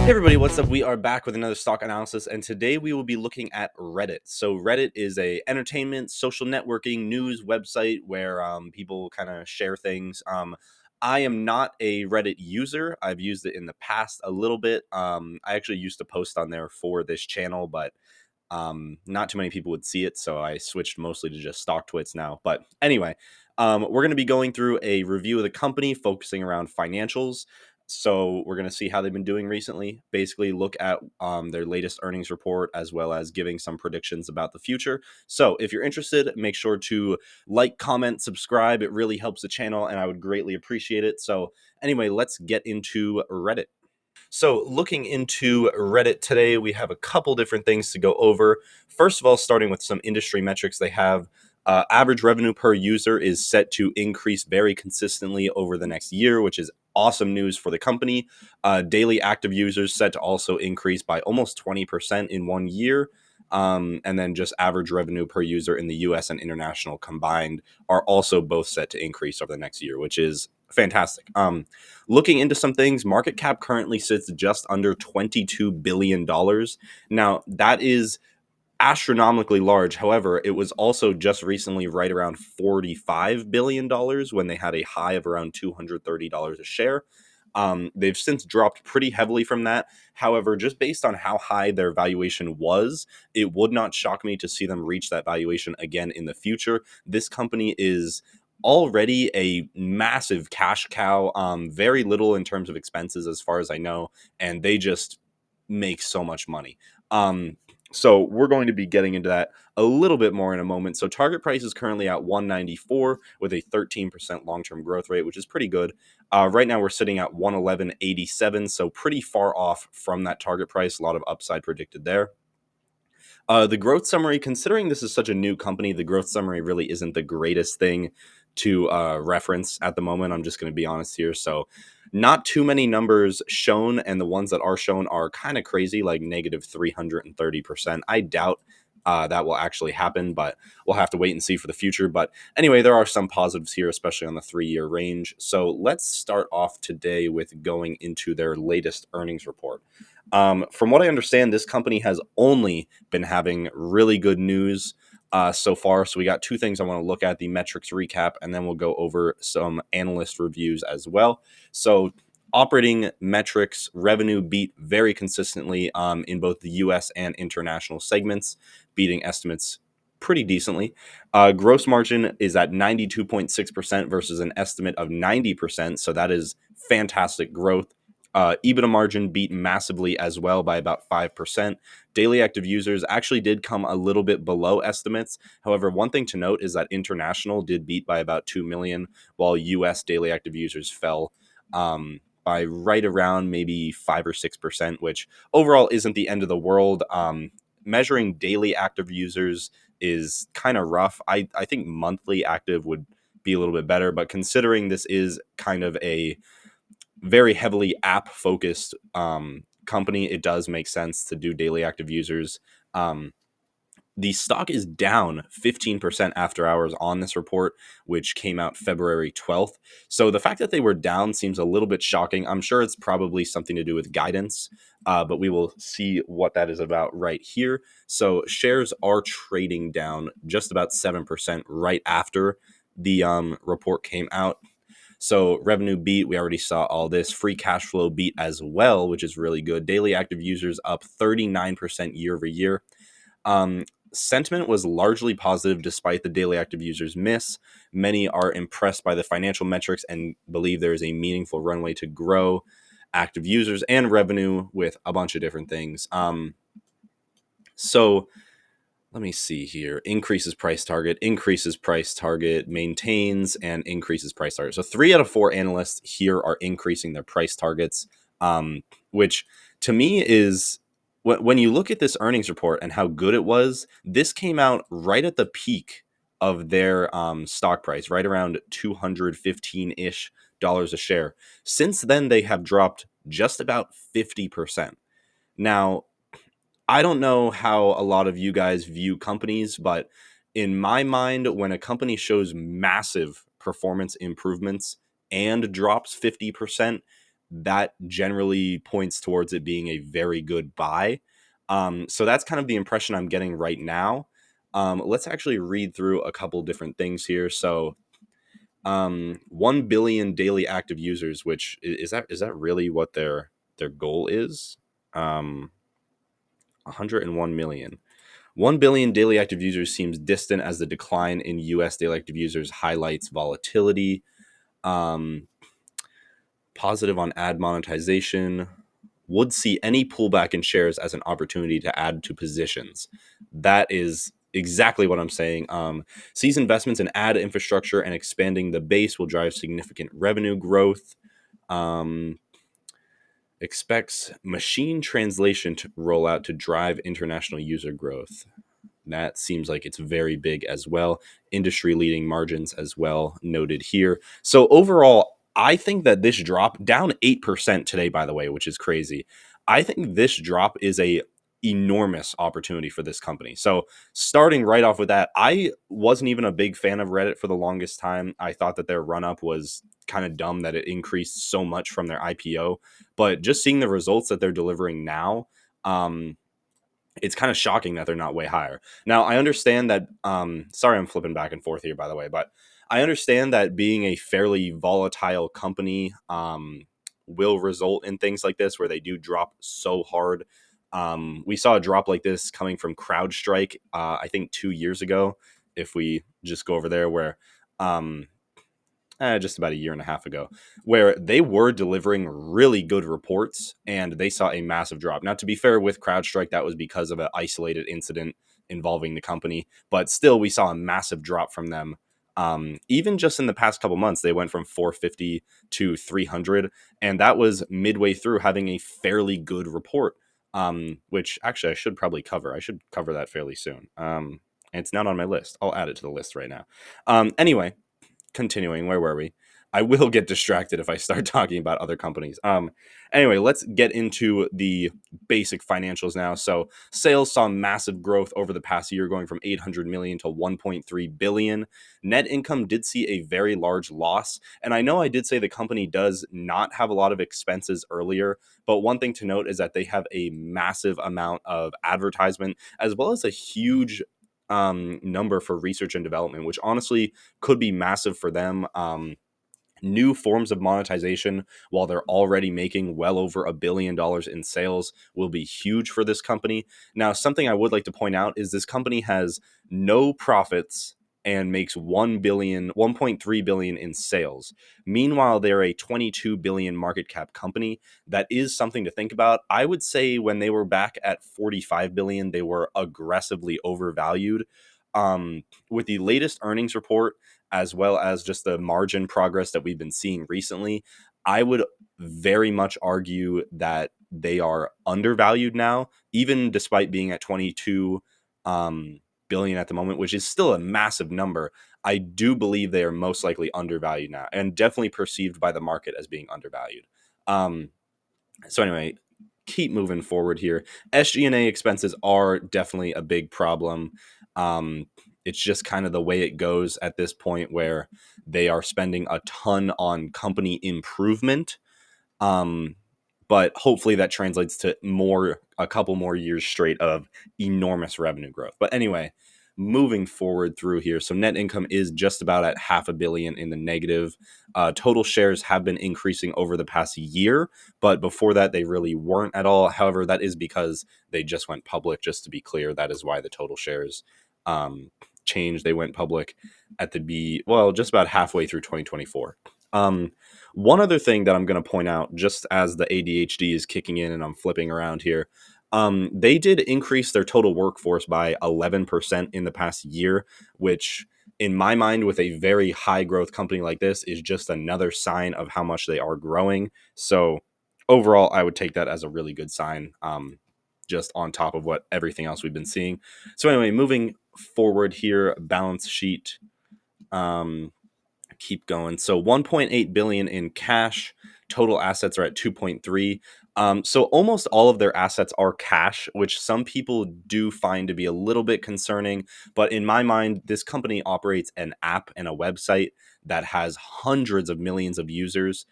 Hey everybody, what's up? We are back with another stock analysis, and today we will be looking at Reddit. So Reddit is a entertainment, social networking, news website where people kind of share things. I am not a Reddit user. I've used it in the past a little bit. I actually used to post on there for this channel, but not too many people would see it, so I switched mostly to just stock twits now. But anyway, we're going to be going through a review of the company, focusing around financials. So we're going to see how they've been doing recently, basically look at their latest earnings report, as well as giving some predictions about the future. So if you're interested, make sure to like, comment, subscribe. It really helps the channel, and I would greatly appreciate it. So anyway, let's get into Reddit. So, looking into Reddit today, we have a couple different things to go over. First of all, starting with some industry metrics, they have average revenue per user is set to increase very consistently over the next year, which is awesome news for the company. Daily active users set to also increase by almost 20% in 1 year. And then just average revenue per user in the US and international combined are also both set to increase over the next year, which is fantastic. Looking into some things, market cap currently sits just under $22 billion. Now, that is astronomically large. However, it was also just recently right around $45 billion when they had a high of around $230 a share. They've since dropped pretty heavily from that. However, just based on how high their valuation was, it would not shock me to see them reach that valuation again in the future. This company is already a massive cash cow, very little in terms of expenses as far as I know, and they just make so much money. So we're going to be getting into that a little bit more in a moment. So target price is currently at 194 with a 13% long-term growth rate, which is pretty good. Right now we're sitting at 111.87, so pretty far off from that target price. A lot of upside predicted there. The growth summary, considering this is such a new company, the growth summary really isn't the greatest thing to reference at the moment. I'm just going to be honest here. So, not too many numbers shown, and the ones that are shown are kind of crazy, like negative 330%. I doubt that will actually happen, but we'll have to wait and see for the future. But anyway, there are some positives here, especially on the 3 year range. So, let's start off today with going into their latest earnings report. From what I understand, this company has only been having really good news so far. So we got two things I want to look at: the metrics recap, and then we'll go over some analyst reviews as well. So operating metrics, revenue beat very consistently in both the US and international segments, beating estimates pretty decently. Gross margin is at 92.6% versus an estimate of 90%. So that is fantastic growth. EBITDA margin beat massively as well by about 5%. Daily active users actually did come a little bit below estimates. However, one thing to note is that international did beat by about 2 million, while US daily active users fell by right around maybe 5 or 6%, which overall isn't the end of the world. Measuring daily active users is kind of rough. I think monthly active would be a little bit better, but considering this is kind of a very heavily app focused company, it does make sense to do daily active users. The stock is down 15% after hours on this report, which came out February 12th. So the fact that they were down seems a little bit shocking. I'm sure it's probably something to do with guidance, but we will see what that is about right here. So shares are trading down just about 7% right after the report came out. So revenue beat, we already saw all this. Free cash flow beat as well, which is really good. Daily active users up 39% year over year. Sentiment was largely positive despite the daily active users miss. Many are impressed by the financial metrics and believe there is a meaningful runway to grow active users and revenue with a bunch of different things. So let me see here. Increases price target, maintains, and increases price target. So 3 out of 4 analysts here are increasing their price targets, which to me is when you look at this earnings report and how good it was. This came out right at the peak of their stock price, right around 215-ish dollars a share. Since then, they have dropped just about 50%. Now, I don't know how a lot of you guys view companies, but in my mind, when a company shows massive performance improvements and drops 50%, that generally points towards it being a very good buy. So that's kind of the impression I'm getting right now. Let's actually read through a couple different things here. So 1 billion daily active users, which is that really what their goal is? 101 million. 1 billion daily active users seems distant as the decline in US daily active users highlights volatility. Um, Positive on ad monetization. Would see any pullback in shares as an opportunity to add to positions. That is exactly what I'm saying. Sees investments in ad infrastructure and expanding the base will drive significant revenue growth. Um, Expects machine translation to roll out to drive international user growth. That seems like it's very big as well. Industry leading margins as well noted here. So overall, I think that this drop down 8% today, by the way, which is crazy. I think this drop is a enormous opportunity for this company. So starting right off with that, I wasn't even a big fan of Reddit for the longest time. I thought that their run up was kind of dumb that it increased so much from their IPO, but just seeing the results that they're delivering now, it's kind of shocking that they're not way higher. Now, I understand that, sorry, I'm flipping back and forth here, by the way, but I understand that being a fairly volatile company will result in things like this where they do drop so hard. We saw a drop like this coming from CrowdStrike, I think 2 years ago, if we just go over there, where um, just about a year and a half ago, where they were delivering really good reports and they saw a massive drop. Now, to be fair, with CrowdStrike, that was because of an isolated incident involving the company, but still, we saw a massive drop from them. Even just in the past couple months, they went from 450 to 300, and that was midway through having a fairly good report. Which actually I should probably cover. I should cover that fairly soon. It's not on my list. I'll add it to the list right now. Anyway, continuing, where were we? I will get distracted if I start talking about other companies. Anyway, let's get into the basic financials now. So sales saw massive growth over the past year, going from 800 million to 1.3 billion. Net income did see a very large loss. And I know I did say the company does not have a lot of expenses earlier, but one thing to note is that they have a massive amount of advertisement as well as a huge number for research and development, which honestly could be massive for them. New forms of monetization, while they're already making well over $1 billion in sales, will be huge for this company. Now, something I would like to point out is this company has no profits and makes 1.3 billion in sales. Meanwhile, they're a 22 billion market cap company. That is something to think about. I would say when they were back at 45 billion, they were aggressively overvalued. With the latest earnings report, as well as just the margin progress that we've been seeing recently, I would very much argue that they are undervalued now, even despite being at 22 billion at the moment, which is still a massive number. I do believe they are most likely undervalued now, and definitely perceived by the market as being undervalued. Um, so anyway, keep moving forward here. SG&A expenses are definitely a big problem. Um, it's just kind of the way it goes at this point, where they are spending a ton on company improvement. Um, but hopefully that translates to a couple more years straight of enormous revenue growth. But anyway, moving forward through here, so net income is just about at 500 million in the negative. Total shares have been increasing over the past year, but before that they really weren't at all. However, that is because they just went public. Just to be clear, that is why the total shares changed. They went public at just about halfway through 2024. One other thing that I'm going to point out, just as the ADHD is kicking in and I'm flipping around here, they did increase their total workforce by 11% in the past year, which, in my mind, with a very high growth company like this, is just another sign of how much they are growing. So overall, I would take that as a really good sign, just on top of what everything else we've been seeing. So anyway, moving forward here, balance sheet. Keep going. So 1.8 billion in cash. Total assets are at 2.3. So almost all of their assets are cash, which some people do find to be a little bit concerning. But in my mind, this company operates an app and a website that has hundreds of millions of users.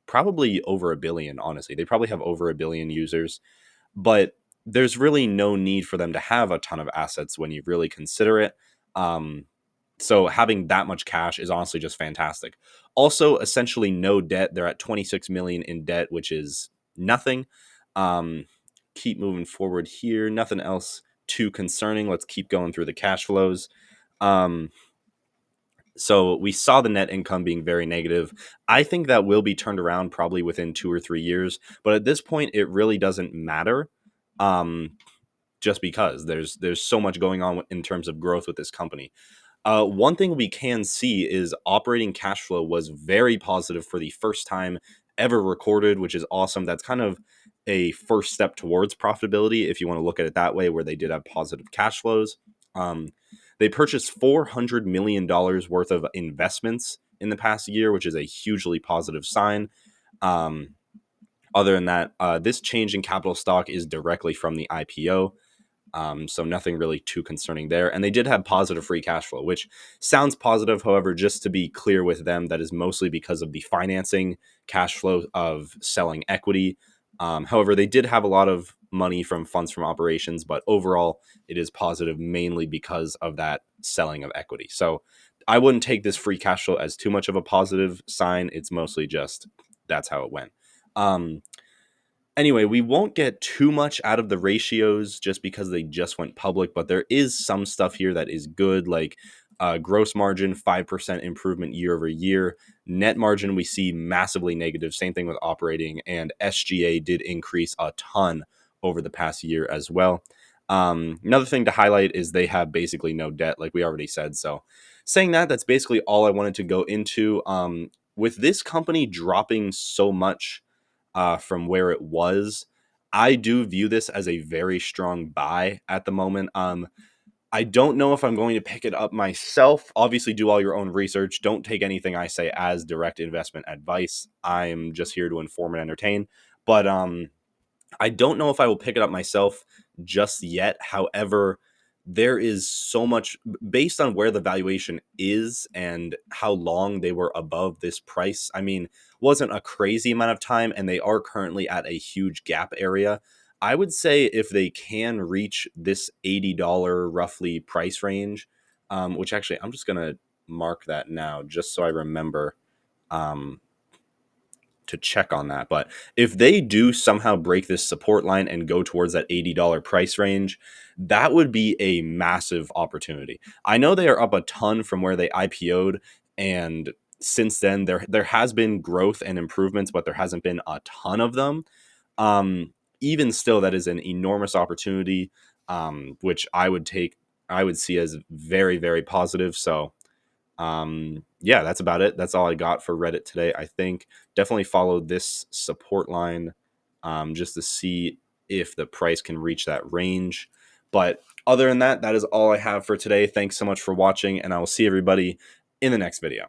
probably over a billion, honestly. They probably have over a billion users, but there's really no need for them to have a ton of assets when you really consider it. Um, so having that much cash is honestly just fantastic. Also, essentially no debt. They're at 26 million in debt, which is nothing. Um, keep moving forward here. Nothing else too concerning. Let's keep going through the cash flows. Um, so we saw the net income being very negative. I think that will be turned around probably within 2 or 3 years. But at this point, it really doesn't matter. Um, just because there's so much going on in terms of growth with this company. One thing we can see is operating cash flow was very positive for the first time ever recorded, which is awesome. That's kind of a first step towards profitability, if you want to look at it that way, where they did have positive cash flows. Um, they purchased $400 million worth of investments in the past year, which is a hugely positive sign. Um, Other than that, this change in capital stock is directly from the IPO. So nothing really too concerning there. And they did have positive free cash flow, which sounds positive. However, just to be clear with them, that is mostly because of the financing cash flow of selling equity. However, they did have a lot of money from funds from operations, but overall, it is positive mainly because of that selling of equity. So I wouldn't take this free cash flow as too much of a positive sign. It's mostly just that's how it went. Um, Anyway, we won't get too much out of the ratios just because they just went public, but there is some stuff here that is good, like gross margin, 5% improvement year over year. Net margin, we see massively negative. Same thing with operating, and SGA did increase a ton over the past year as well. Another thing to highlight is they have basically no debt, like we already said. So, saying that, that's basically all I wanted to go into. With this company dropping so much from where it was, I do view this as a very strong buy at the moment. I don't know if I'm going to pick it up myself. Obviously, do all your own research. Don't take anything I say as direct investment advice. I'm just here to inform and entertain. But I don't know if I will pick it up myself just yet. However, there is so much based on where the valuation is and how long they were above this price. I mean, wasn't a crazy amount of time, and they are currently at a huge gap area. I would say if they can reach this $80 roughly price range, which actually I'm just gonna mark that now just so I remember. Um, to check on that. But if they do somehow break this support line and go towards that $80 price range, that would be a massive opportunity. I know they are up a ton from where they IPO'd, and since then there has been growth and improvements, but there hasn't been a ton of them. Even still, that is an enormous opportunity, which I would see as very, very positive. So yeah, that's about it. That's all I got for Reddit today. I think definitely follow this support line just to see if the price can reach that range. But other than that, that is all I have for today. Thanks so much for watching, and I will see everybody in the next video.